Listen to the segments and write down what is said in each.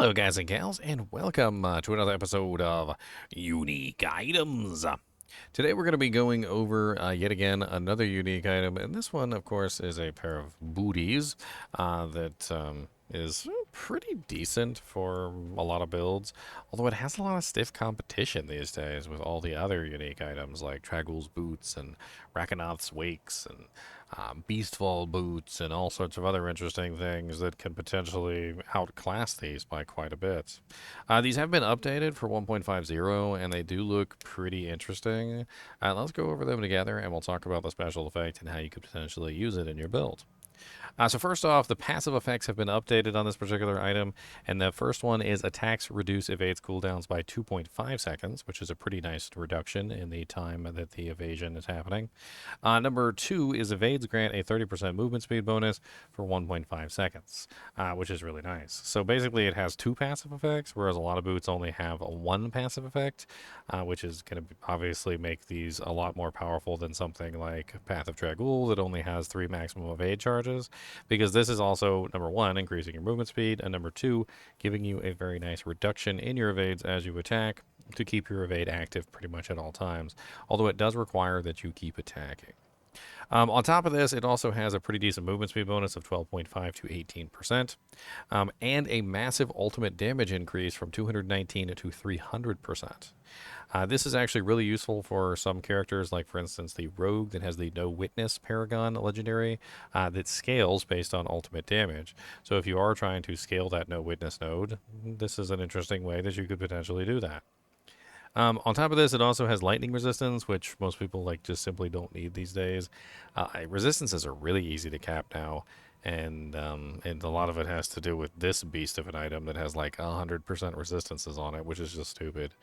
Hello, guys and gals, and welcome to another episode of Unique Items. Today, we're going to be going over yet again another unique item, and this one, of course, is a pair of booties that is pretty decent for a lot of builds, although it has a lot of stiff competition these days with all the other unique items like Tragul's boots and Rakanoth's wakes and Beastfall boots and all sorts of other interesting things that can potentially outclass these by quite a bit. These have been updated for 1.5.0 and they do look pretty interesting. Let's go over them together and we'll talk about the special effect and how you could potentially use it in your build. So first off, the passive effects have been updated on this particular item, and the first one is attacks reduce evades cooldowns by 2.5 seconds, which is a pretty nice reduction in the time that the evasion is happening. Number 2 is evades grant a 30% movement speed bonus for 1.5 seconds, which is really nice. So basically it has two passive effects, whereas a lot of boots only have one passive effect, which is going to obviously make these a lot more powerful than something like Path of Tragul that only has 3 maximum evade charges. Because this is also, number 1, increasing your movement speed, and number 2, giving you a very nice reduction in your evades as you attack to keep your evade active pretty much at all times, although it does require that you keep attacking. On top of this, it also has a pretty decent movement speed bonus of 12.5 to 18%, and a massive ultimate damage increase from 219 to 300%. This is actually really useful for some characters, like, for instance, the Rogue that has the No Witness Paragon legendary that scales based on ultimate damage. So if you are trying to scale that No Witness node, this is an interesting way that you could potentially do that. On top of this, it also has lightning resistance, which most people just simply don't need these days. Resistances are really easy to cap now, and a lot of it has to do with this beast of an item that has like 100% resistances on it, which is just stupid.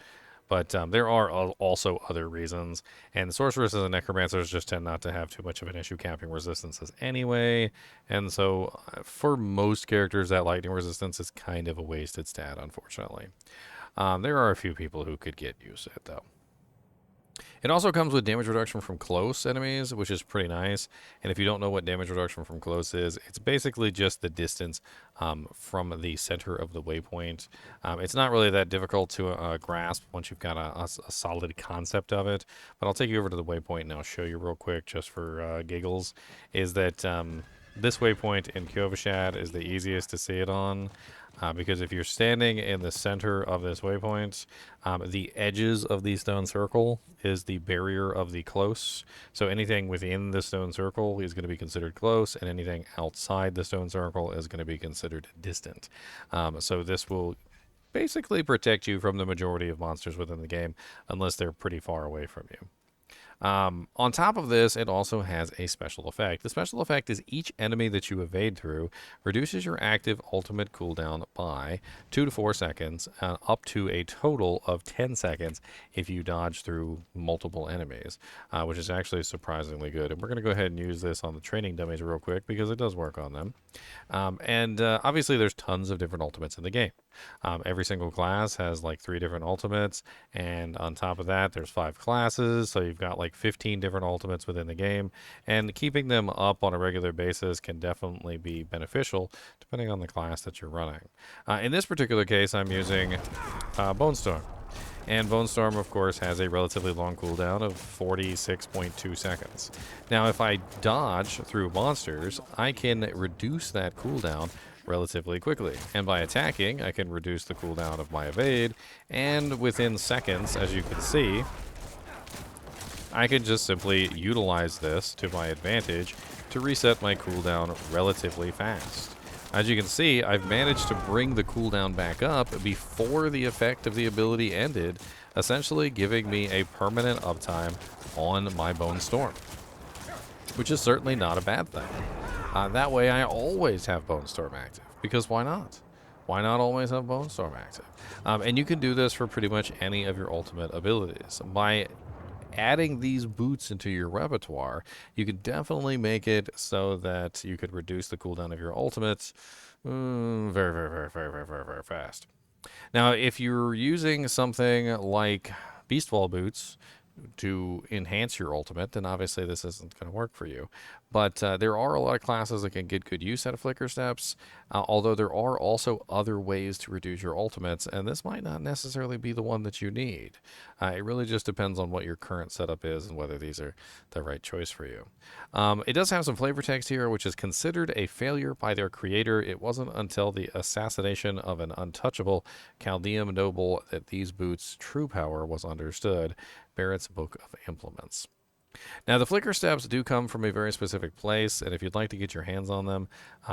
But there are also other reasons, and sorceresses and necromancers just tend not to have too much of an issue capping resistances anyway, and so for most characters, that lightning resistance is kind of a wasted stat, unfortunately. There are a few people who could get used to it, though. It also comes with damage reduction from close enemies, which is pretty nice. And if you don't know what damage reduction from close is, it's basically just the distance from the center of the waypoint. It's not really that difficult to grasp once you've got a solid concept of it. But I'll take you over to the waypoint and I'll show you real quick, just for giggles, is that this waypoint in Kyovashad is the easiest to see it on. Because if you're standing in the center of this waypoint, the edges of the stone circle is the barrier of the close. So anything within the stone circle is going to be considered close, and anything outside the stone circle is going to be considered distant. So this will basically protect you from the majority of monsters within the game, unless they're pretty far away from you. On top of this, it also has a special effect. The special effect is each enemy that you evade through reduces your active ultimate cooldown by 2 to 4 seconds, up to a total of 10 seconds if you dodge through multiple enemies, which is actually surprisingly good. And we're going to go ahead and use this on the training dummies real quick because it does work on them. Obviously, there's tons of different ultimates in the game. Every single class has like 3 different ultimates, and on top of that, there's 5 classes, so you've got like 15 different ultimates within the game, and keeping them up on a regular basis can definitely be beneficial depending on the class that you're running. In this particular case, I'm using Bone Storm. And Bone Storm, of course, has a relatively long cooldown of 46.2 seconds. Now, if I dodge through monsters, I can reduce that cooldown relatively quickly. And by attacking, I can reduce the cooldown of my evade, and within seconds, as you can see, I can just simply utilize this to my advantage to reset my cooldown relatively fast. As you can see, I've managed to bring the cooldown back up before the effect of the ability ended, essentially giving me a permanent uptime on my Bone Storm, which is certainly not a bad thing. That way I always have Bone Storm active, because why not? Why not always have Bone Storm active? And you can do this for pretty much any of your ultimate abilities. By adding these boots into your repertoire, you could definitely make it so that you could reduce the cooldown of your ultimates very, very, very, very, very, very, very fast. Now, if you're using something like Beastfall boots, to enhance your ultimate, then obviously this isn't going to work for you. But there are a lot of classes that can get good use out of flicker steps, although there are also other ways to reduce your ultimates, and this might not necessarily be the one that you need. It really just depends on what your current setup is and whether these are the right choice for you. It does have some flavor text here, which is considered a failure by their creator. It wasn't until the assassination of an untouchable Chaldean noble that these boots' true power was understood. Barrett's Book of Implements. Now, the flicker steps do come from a very specific place, and if you'd like to get your hands on them,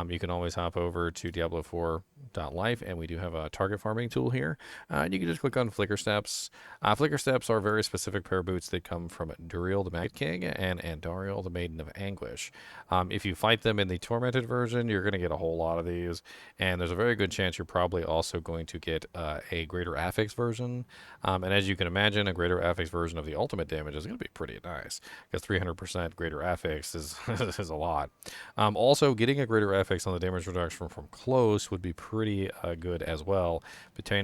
you can always hop over to Diablo 4.life, and we do have a target farming tool here. And you can just click on flicker steps. Flicker steps are a very specific pair of boots that come from Duriel, the Mad King, and Andariel, the Maiden of Anguish. If you fight them in the Tormented version, you're going to get a whole lot of these, and there's a very good chance you're probably also going to get a greater affix version. And as you can imagine, a greater affix version of the ultimate damage is going to be pretty nice, because 300% greater affix is, is a lot. Also, getting a greater affix on the damage reduction from close would be pretty good as well,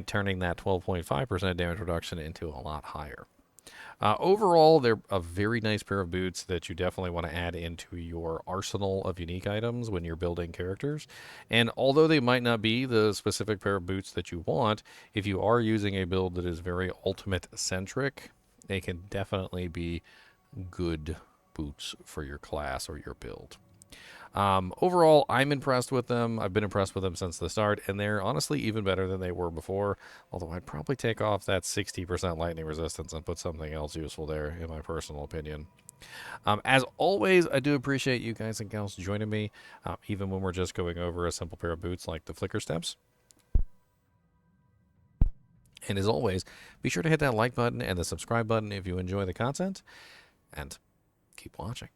turning that 12.5% damage reduction into a lot higher. Overall, they're a very nice pair of boots that you definitely want to add into your arsenal of unique items when you're building characters. And although they might not be the specific pair of boots that you want, if you are using a build that is very ultimate-centric, they can definitely be good boots for your class or your build. Overall, I'm impressed with them. I've been impressed with them since the start, and they're honestly even better than they were before, although I'd probably take off that 60% lightning resistance and put something else useful there, in my personal opinion. As always, I do appreciate you guys and gals joining me, even when we're just going over a simple pair of boots like the flicker steps. And as always, be sure to hit that like button and the subscribe button if you enjoy the content, and keep watching.